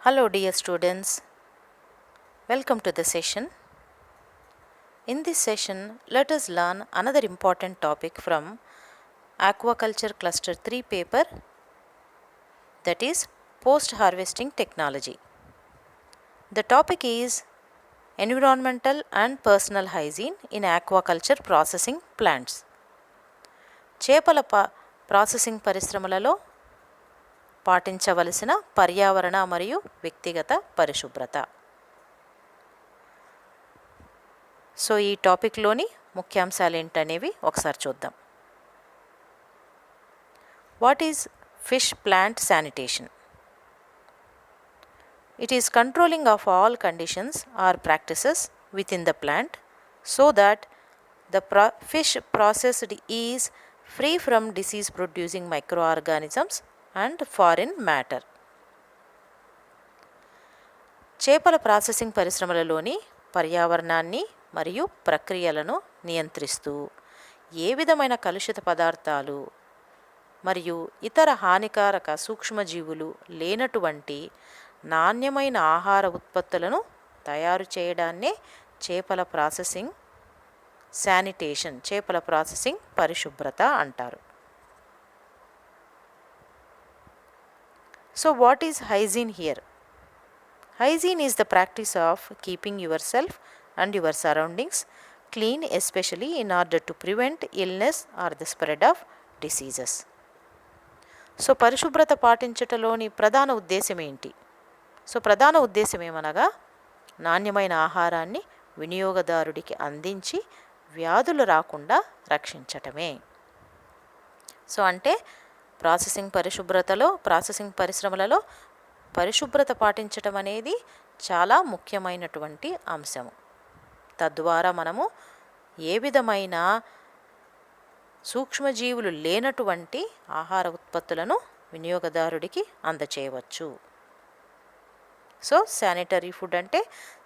Hello dear students, welcome to the session. In this session, let us learn another important topic from Aquaculture Cluster 3 paper, that is post-harvesting technology. The topic is environmental and personal hygiene in aquaculture processing plants. చేపల processing పరిశ్రమలలో పాటించవలసిన పర్యావరణ మరియు వ్యక్తిగత పరిశుభ్రత. So ఈ టాపిక్లోని ముఖ్యాంశాలు ఏంటనేవి ఒకసారి చూద్దాం. What is fish plant sanitation? It is controlling of all conditions or practices within the plant so that the fish processed is free from disease producing microorganisms and foreign matter. చేపల processing పరిశ్రమలలోని పర్యావరణాన్ని మరియు ప్రక్రియలను నియంత్రిస్తూ ఏ విధమైన కలుషిత పదార్థాలు మరియు ఇతర హానికారక సూక్ష్మజీవులు లేనటువంటి నాణ్యమైన ఆహార ఉత్పత్తులను తయారు చేయడాన్నే చేపల ప్రాసెసింగ్ శానిటేషన్, చేపల ప్రాసెసింగ్ పరిశుభ్రత అంటారు. So what is hygiene here? Hygiene is the practice of keeping yourself and your surroundings clean, especially in order to prevent illness or the spread of diseases. So పరిశుభ్రత పాటించటలోని ప్రధాన ఉద్దేశం ఏంటి? So ప్రధాన ఉద్దేశం ఏమనగా నాణ్యమైన ఆహారాన్ని వినియోగదారుడికి అందించి వ్యాధులు రాకుండా రక్షించటమే. సో అంటే ప్రాసెసింగ్ పరిశ్రమలలో పరిశుభ్రత పాటించటం అనేది చాలా ముఖ్యమైనటువంటి అంశము. తద్వారా మనము ఏ విధమైన సూక్ష్మజీవులు లేనటువంటి ఆహార ఉత్పత్తులను వినియోగదారుడికి అందచేయవచ్చు. సో శానిటరీ ఫుడ్ అంటే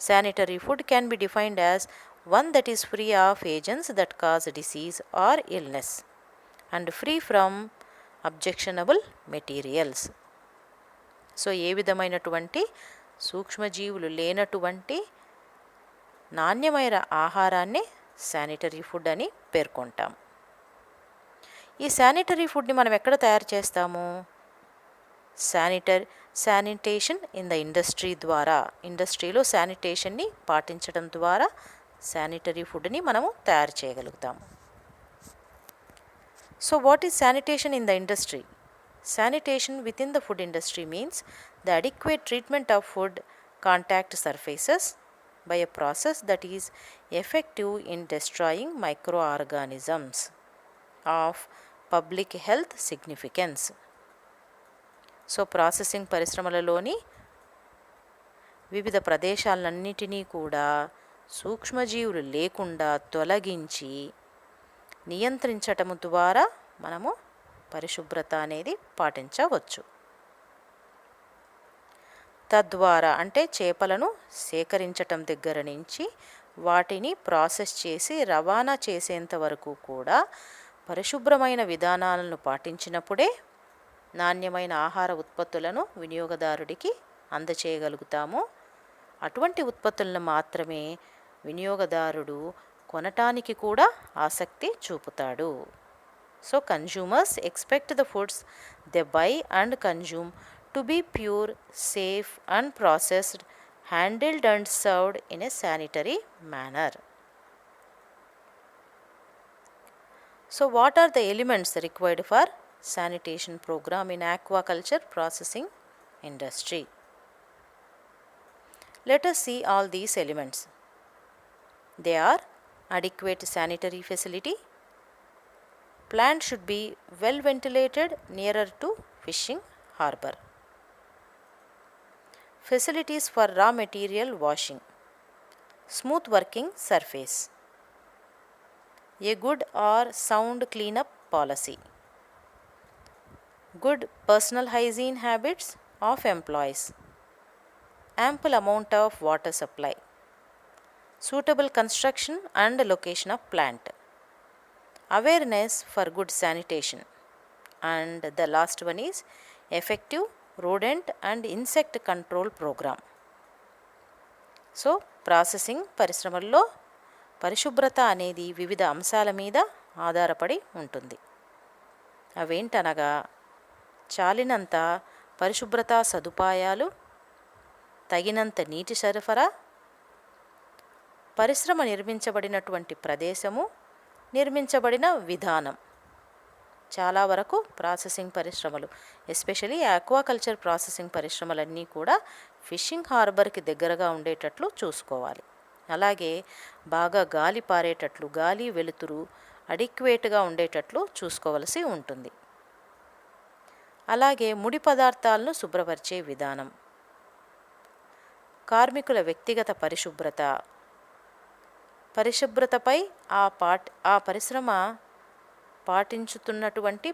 sanitary food can be defined as one that is free of agents that cause disease or illness and free from objectionable materials. So ఏ విధమైనటువంటి సూక్ష్మజీవులు లేనటువంటి నాణ్యమైన ఆహారాన్ని శానిటరీ ఫుడ్ అని పేర్కొంటాం. ఈ శానిటరీ ఫుడ్ని మనం ఎక్కడ తయారు చేస్తాము? శానిటేషన్ ఇన్ ద ఇండస్ట్రీ ద్వారా, ఇండస్ట్రీలో శానిటేషన్ని పాటించడం ద్వారా శానిటరీ ఫుడ్ని మనము తయారు చేయగలుగుతాము. So what is sanitation in the industry? Sanitation within the food industry means the adequate treatment of food contact surfaces by a process that is effective in destroying microorganisms of public health significance. So processing పరిశ్రమలలోని వివిధ ప్రదేశాలన్నిటినీ కూడా సూక్ష్మజీవులు లేకుండా తొలగించి నియంత్రించటము ద్వారా మనము పరిశుభ్రత అనేది పాటించవచ్చు. తద్వారా అంటే చేపలను సేకరించటం దగ్గర నుంచి వాటిని ప్రాసెస్ చేసి రవాణా చేసేంత వరకు కూడా పరిశుభ్రమైన విధానాలను పాటించినప్పుడే నాణ్యమైన ఆహార ఉత్పత్తులను వినియోగదారుడికి అందచేయగలుగుతాము. అటువంటి ఉత్పత్తులను మాత్రమే వినియోగదారుడు కొనటానికి కూడా ఆసక్తి చూపుతాడు. So consumers expect the foods they buy and consume to be pure, safe and processed, handled and served in a sanitary manner. So what are the elements required for sanitation program in aquaculture processing industry? Let us see all these elements. They are adequate sanitary facility. Plant should be well ventilated nearer to fishing harbor. Facilities for raw material washing. Smooth working surface. A good or sound cleanup policy. Good personal hygiene habits of employees. Ample amount of water supply. Suitable construction and location of plant. Awareness for good sanitation, and the last one is effective rodent and insect control program. So processing పరిశ్రమల్లో పరిశుభ్రత అనేది వివిధ అంశాల మీద ఆధారపడి ఉంటుంది. అవేంటనగా చాలినంత పరిశుభ్రతా సదుపాయాలు, తగినంత నీటి సరఫరా, పరిశ్రమ నిర్మించబడినటువంటి ప్రదేశము, నిర్మించబడిన విధానం. చాలా వరకు ప్రాసెసింగ్ పరిశ్రమలు, ఎస్పెషలీ ఆక్వాకల్చర్ ప్రాసెసింగ్ పరిశ్రమలన్నీ కూడా ఫిషింగ్ హార్బర్కి దగ్గరగా ఉండేటట్లు చూసుకోవాలి. అలాగే బాగా గాలి పారేటట్లు, గాలి వెలుతురు అడిక్వేట్గా ఉండేటట్లు చూసుకోవలసి ఉంటుంది. అలాగే ముడి పదార్థాలను శుభ్రపరిచే విధానం, కార్మికుల వ్యక్తిగత పరిశుభ్రతపై ఆ పరిశ్రమ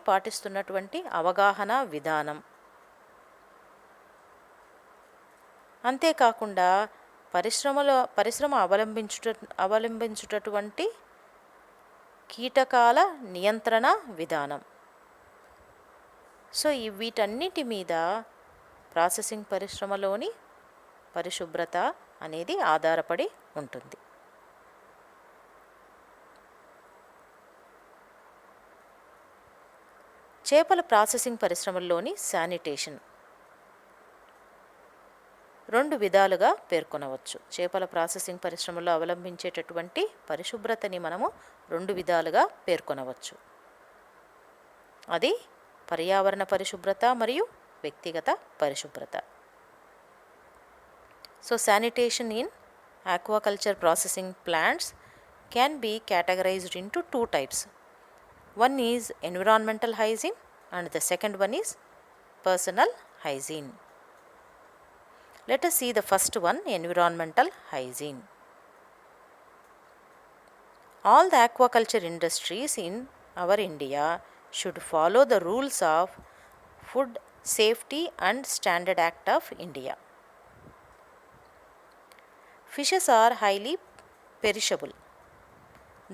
పాటిస్తున్నటువంటి అవగాహన విధానం. అంతేకాకుండా పరిశ్రమ అవలంబించుటటువంటి కీటకాల నియంత్రణ విధానం. సో వీటన్నిటి మీద ప్రాసెసింగ్ పరిశ్రమలోని పరిశుభ్రత అనేది ఆధారపడి ఉంటుంది. చేపల ప్రాసెసింగ్ పరిశ్రమల్లోని శానిటేషన్ 2 విధాలుగా పేర్కొనవచ్చు. చేపల ప్రాసెసింగ్ పరిశ్రమలో అవలంబించేటటువంటి పరిశుభ్రతని మనము 2 విధాలుగా పేర్కొనవచ్చు. అది పర్యావరణ పరిశుభ్రత మరియు వ్యక్తిగత పరిశుభ్రత. So sanitation in aquaculture processing plants can be categorized into 2 types. One is environmental hygiene and the second one is personal hygiene. Let us see the first one, environmental hygiene. All the aquaculture industries in our India should follow the rules of Food Safety and Standard Act of India. Fishes are highly perishable.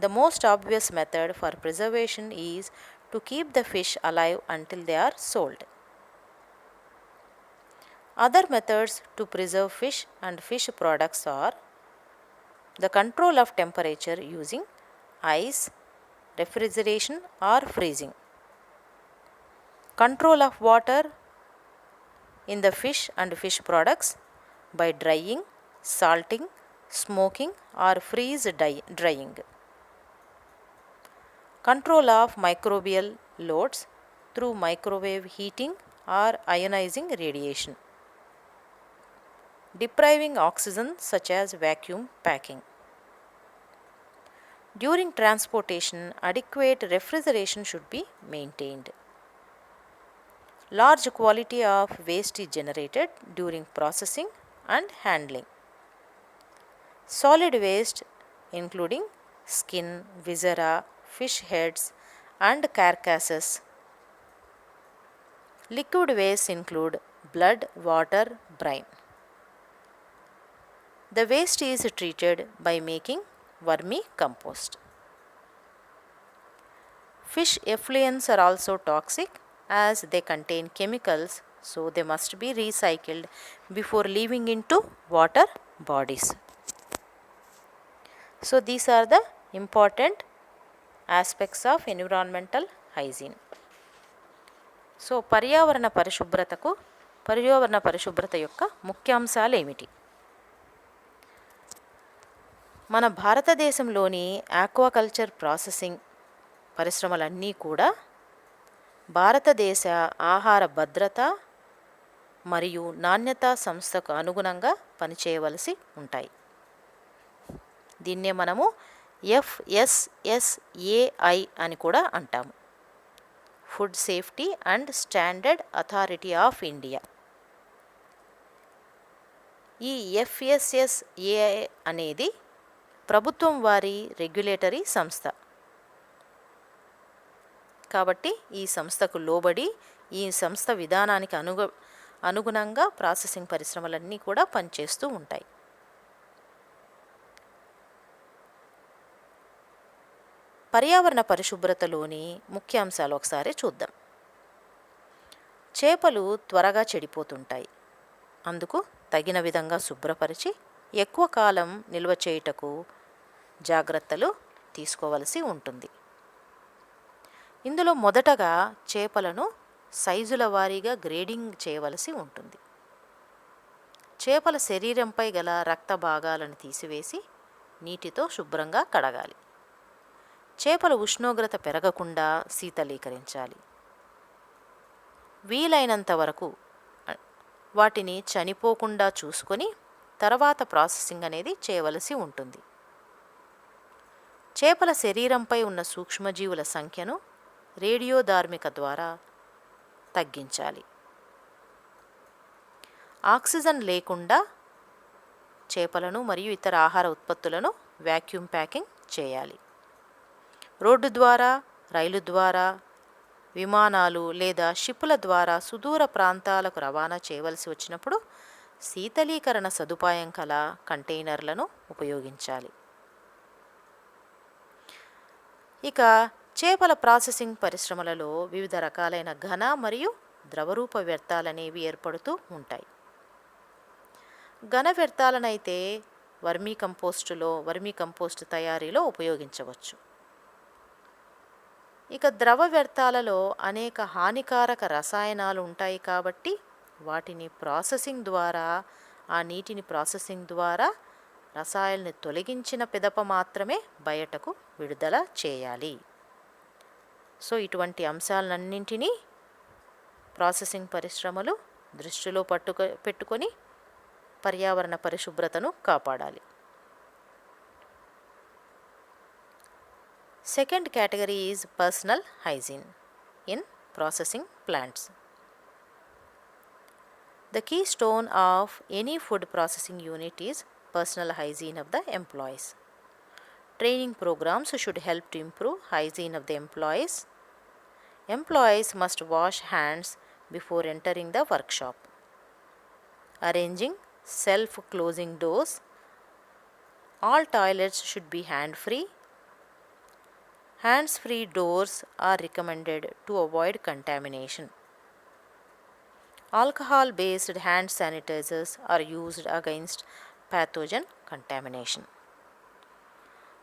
The most obvious method for preservation is to keep the fish alive until they are sold. Other methods to preserve fish and fish products are the control of temperature using ice, refrigeration or freezing, control of water in the fish and fish products by drying, salting, smoking or freeze drying, control of microbial loads through microwave heating or ionizing radiation, depriving oxygen such as vacuum packing. During transportation, adequate refrigeration should be maintained. Large quantity of waste is generated during processing and handling. Solid waste including skin, viscera, fish heads and carcasses. Liquid waste include blood, water, brine. The waste is treated by making vermicompost. Fish effluents are also toxic as they contain chemicals, so they must be recycled before leaving into water bodies. So these are the important aspects of environmental hygiene. So పర్యావరణ పరిశుభ్రత యొక్క ముఖ్యాంశాలు ఏమిటి? మన భారతదేశంలోని aquaculture processing పరిశ్రమలన్నీ కూడా భారతదేశ ఆహార భద్రత మరియు నాణ్యత సంస్థకు అనుగుణంగా పనిచేయవలసి ఉంటాయి. దీన్నే మనము FSSAI అని కూడా అంటాము, food safety and standard authority of India. ఈ FSSAI అనేది ప్రభుత్వం వారి రెగ్యులేటరీ సంస్థ కాబట్టి ఈ సంస్థకు లోబడి ఈ సంస్థ విధానానికి అనుగుణంగా ప్రాసెసింగ్ పరిశ్రమలన్నీ కూడా పనిచేస్తూ ఉంటాయి. పర్యావరణ పరిశుభ్రతలోని ముఖ్యాంశాలు ఒకసారి చూద్దాం. చేపలు త్వరగా చెడిపోతుంటాయి. అందుకు తగిన విధంగా శుభ్రపరిచి ఎక్కువ కాలం నిల్వ చేయుటకు జాగ్రత్తలు తీసుకోవలసి ఉంటుంది. ఇందులో మొదటగా చేపలను సైజుల వారీగా గ్రేడింగ్ చేయవలసి ఉంటుంది. చేపల శరీరంపై గల రక్త భాగాలను తీసివేసి నీటితో శుభ్రంగా కడగాలి. చేపల ఉష్ణోగ్రత పెరగకుండా శీతలీకరించాలి. వీలైనంత వరకు వాటిని చనిపోకుండా చూసుకొని తర్వాత ప్రాసెసింగ్ అనేది చేయవలసి ఉంటుంది. చేపల శరీరంపై ఉన్న సూక్ష్మజీవుల సంఖ్యను రేడియోధార్మిక ద్వారా తగ్గించాలి. ఆక్సిజన్ లేకుండా చేపలను మరియు ఇతర ఆహార ఉత్పత్తులను వ్యాక్యూమ్ ప్యాకింగ్ చేయాలి. రోడ్డు ద్వారా, రైలు ద్వారా, విమానాలు లేదా షిప్పుల ద్వారా సుదూర ప్రాంతాలకు రవాణా చేయవలసి వచ్చినప్పుడు శీతలీకరణ సదుపాయం కల కంటైనర్లను ఉపయోగించాలి. ఇక చేపల ప్రాసెసింగ్ పరిశ్రమలలో వివిధ రకాలైన ఘన మరియు ద్రవరూప వ్యర్థాలనేవి ఏర్పడుతూ ఉంటాయి. ఘన వ్యర్థాలనైతే వర్మీ కంపోస్టు తయారీలో ఉపయోగించవచ్చు. ఇక ద్రవ వ్యర్థాలలో అనేక హానికారక రసాయనాలు ఉంటాయి కాబట్టి వాటిని ప్రాసెసింగ్ ద్వారా, ఆ నీటిని ప్రాసెసింగ్ ద్వారా రసాయనాలను తొలగించిన పిదప మాత్రమే బయటకు విడుదల చేయాలి. సో ఇటువంటి అంశాలన్నింటినీ ప్రాసెసింగ్ పరిశ్రమలు దృష్టిలో పెట్టుకొని పర్యావరణ పరిశుభ్రతను కాపాడాలి. Second category is personal hygiene in processing plants. The keystone of any food processing unit is personal hygiene of the employees. Training programs should help to improve hygiene of the employees. Employees must wash hands before entering the workshop. Arranging self-closing doors. All toilets should be hand-free. Hands-free doors are recommended to avoid contamination. Alcohol-based hand sanitizers are used against pathogen contamination.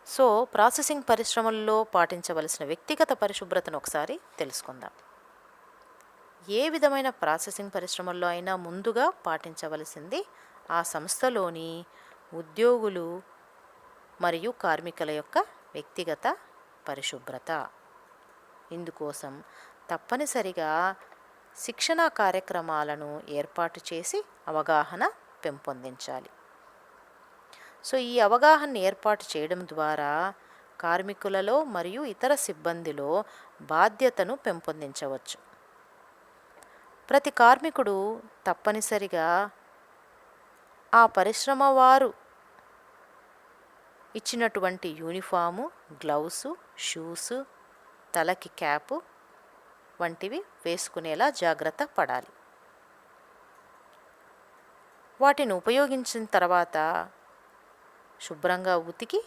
So processing పరిశ్రమల్లో పాటించవలసిన వ్యక్తిగత పరిశుభ్రతను ఒకసారి తెలుసుకుందాం. ఏ విధమైన processing పరిశ్రమల్లో అయినా ముందుగా పాటించవలసింది ఆ సంస్థలోని ఉద్యోగులు మరియు కార్మికుల యొక్క వ్యక్తిగత పరిశుభ్రత. ఇందుకోసం తప్పనిసరిగా శిక్షణా కార్యక్రమాలను ఏర్పాటు చేసి అవగాహన పెంపొందించాలి. సో ఈ అవగాహన ఏర్పాటు చేయడం ద్వారా కార్మికులలో మరియు ఇతర సిబ్బందిలో బాధ్యతను పెంపొందించవచ్చు. ప్రతి కార్మికుడు తప్పనిసరిగా ఆ పరిశ్రమ వారు ఇచ్చినటువంటి యూనిఫాము, గ్లౌసు, షూసు, తలకి క్యాపు వంటివి వేసుకునేలా జాగ్రత్త పడాలి. వాటిని ఉపయోగించిన తర్వాత శుభ్రంగా ఉతికి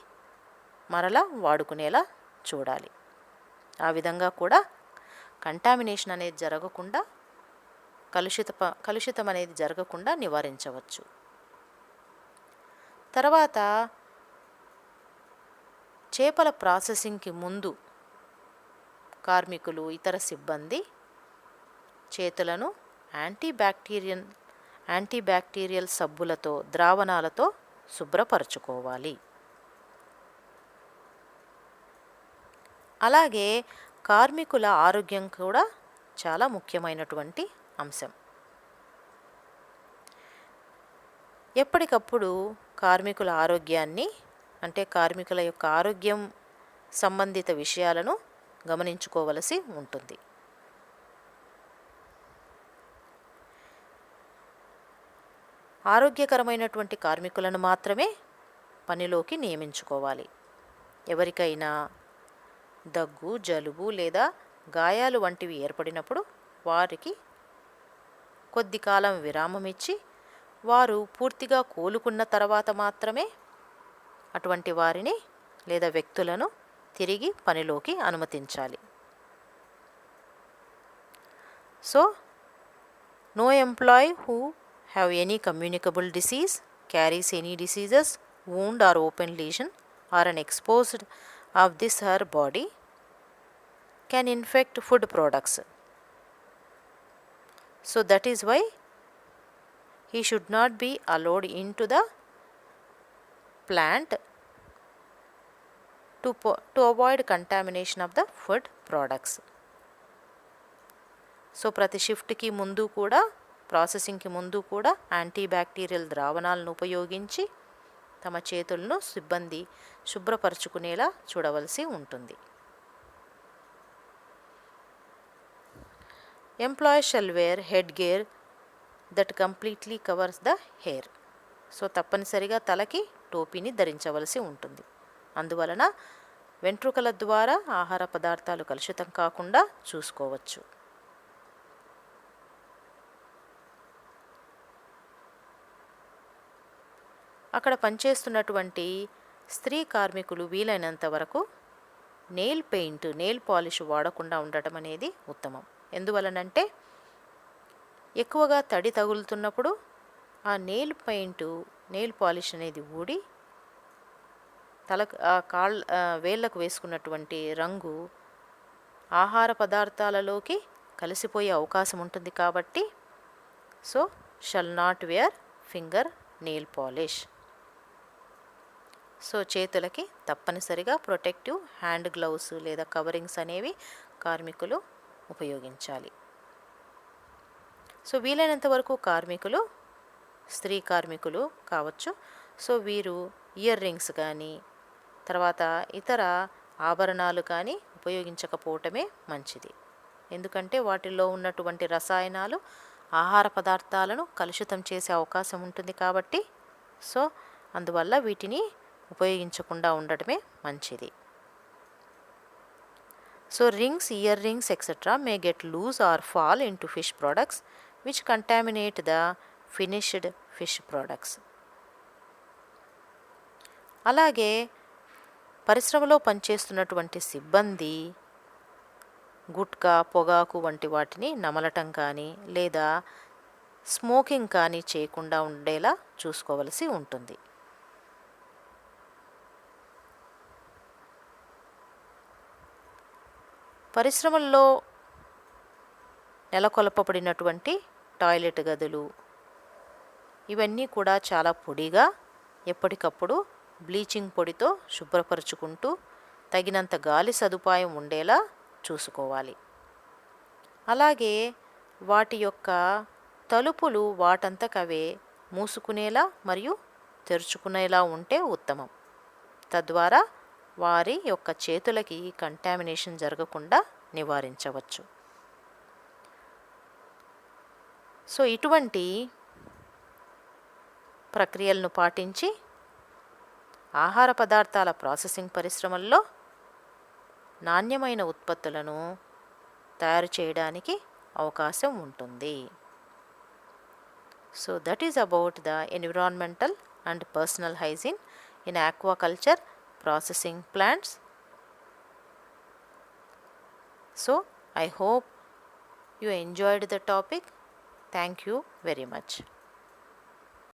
మరలా వాడుకునేలా చూడాలి. ఆ విధంగా కూడా కంటామినేషన్ అనేది జరగకుండా, కలుషితం అనేది జరగకుండా నివారించవచ్చు. తర్వాత చేపల ప్రాసెసింగ్కి ముందు కార్మికులు, ఇతర సిబ్బంది చేతులను యాంటీబ్యాక్టీరియల్ సబ్బులతో, ద్రావణాలతో శుభ్రపరచుకోవాలి. అలాగే కార్మికుల ఆరోగ్యం కూడా చాలా ముఖ్యమైనటువంటి అంశం. ఎప్పటికప్పుడు కార్మికుల ఆరోగ్యాన్ని, అంటే కార్మికుల యొక్క ఆరోగ్యం సంబంధిత విషయాలను గమనించుకోవలసి ఉంటుంది. ఆరోగ్యకరమైనటువంటి కార్మికులను మాత్రమే పనిలోకి నియమించుకోవాలి. ఎవరికైనా దగ్గు, జలుబు లేదా గాయాలు వంటివి ఏర్పడినప్పుడు వారికి కొద్ది కాలం విరామం ఇచ్చి వారు పూర్తిగా కోలుకున్న తర్వాత మాత్రమే అటువంటి వారిని లేదా వ్యక్తులను తిరిగి పనిలోకి అనుమతించాలి. So No employee who have any communicable disease, carries any diseases, wound or open lesion or an exposed of this her body can infect food products. So that is why he should not be allowed into the plant to avoid contamination of the food products. So ప్రతి షిఫ్ట్కి ముందు కూడా, ప్రాసెసింగ్కి ముందు కూడా antibacterial ద్రావణాలను ఉపయోగించి తమ చేతులను సిబ్బంది శుభ్రపరచుకునేలా చూడవలసి ఉంటుంది. Employee shall wear head gear that completely covers the hair. So తప్పనిసరిగా తలకి టోపీని ధరించవలసి ఉంటుంది. అందువలన వెంట్రుకల ద్వారా ఆహార పదార్థాలు కలుషితం కాకుండా చూసుకోవచ్చు. అక్కడ పనిచేస్తున్నటువంటి స్త్రీ కార్మికులు వీలైనంత వరకు నెయిల్ పాలిష్ వాడకుండా ఉండటం అనేది ఉత్తమం. ఎందువలనంటే ఎక్కువగా తడి తగులుతున్నప్పుడు ఆ నెయిల్ పాలిష్ అనేది ఊడి వేళ్ళకు వేసుకున్నటువంటి రంగు ఆహార పదార్థాలలోకి కలిసిపోయే అవకాశం ఉంటుంది. కాబట్టి so shall not wear finger nail polish. So చేతులకి తప్పనిసరిగా ప్రొటెక్టివ్ హ్యాండ్ గ్లౌస్ లేదా కవరింగ్స్ అనేవి కార్మికులు ఉపయోగించాలి. సో వీలైనంత వరకు కార్మికులు స్త్రీ కార్మికులు కావచ్చు. సో వీరు ఇయర్ రింగ్స్ కానీ తర్వాత ఇతర ఆభరణాలు కానీ ఉపయోగించకపోవటమే మంచిది. ఎందుకంటే వాటిల్లో ఉన్నటువంటి రసాయనాలు ఆహార పదార్థాలను కలుషితం చేసే అవకాశం ఉంటుంది. కాబట్టి సో అందువల్ల వీటిని ఉపయోగించకుండా ఉండటమే మంచిది. So rings, ear rings etcetera may get loose or fall in to fish products which contaminate the finished fish products. అలాగే పరిశ్రమలో పనిచేస్తున్నటువంటి సిబ్బంది గుట్కా, పొగాకు వంటి వాటిని నమలటం కానీ లేదా స్మోకింగ్ కానీ చేయకుండా ఉండేలా చూసుకోవలసి ఉంటుంది. పరిశ్రమల్లో నెలకొల్పబడినటువంటి టాయిలెట్ గదులు ఇవన్నీ కూడా చాలా పొడిగా ఎప్పటికప్పుడు బ్లీచింగ్ పొడితో శుభ్రపరుచుకుంటూ తగినంత గాలి సదుపాయం ఉండేలా చూసుకోవాలి. అలాగే వాటి యొక్క తలుపులు వాటంతకవే మూసుకునేలా మరియు తెరుచుకునేలా ఉంటే ఉత్తమం. తద్వారా వారి యొక్క చేతులకి కంటామినేషన్ జరగకుండా నివారించవచ్చు. సో ఇటువంటి ప్రక్రియలను పాటించి ఆహార పదార్థాల ప్రాసెసింగ్ పరిశ్రమల్లో నాణ్యమైన ఉత్పత్తులను తయారు చేయడానికి అవకాశం ఉంటుంది. So that is about the environmental and personal hygiene in aquaculture processing plants. So I hope you enjoyed the topic. Thank you very much.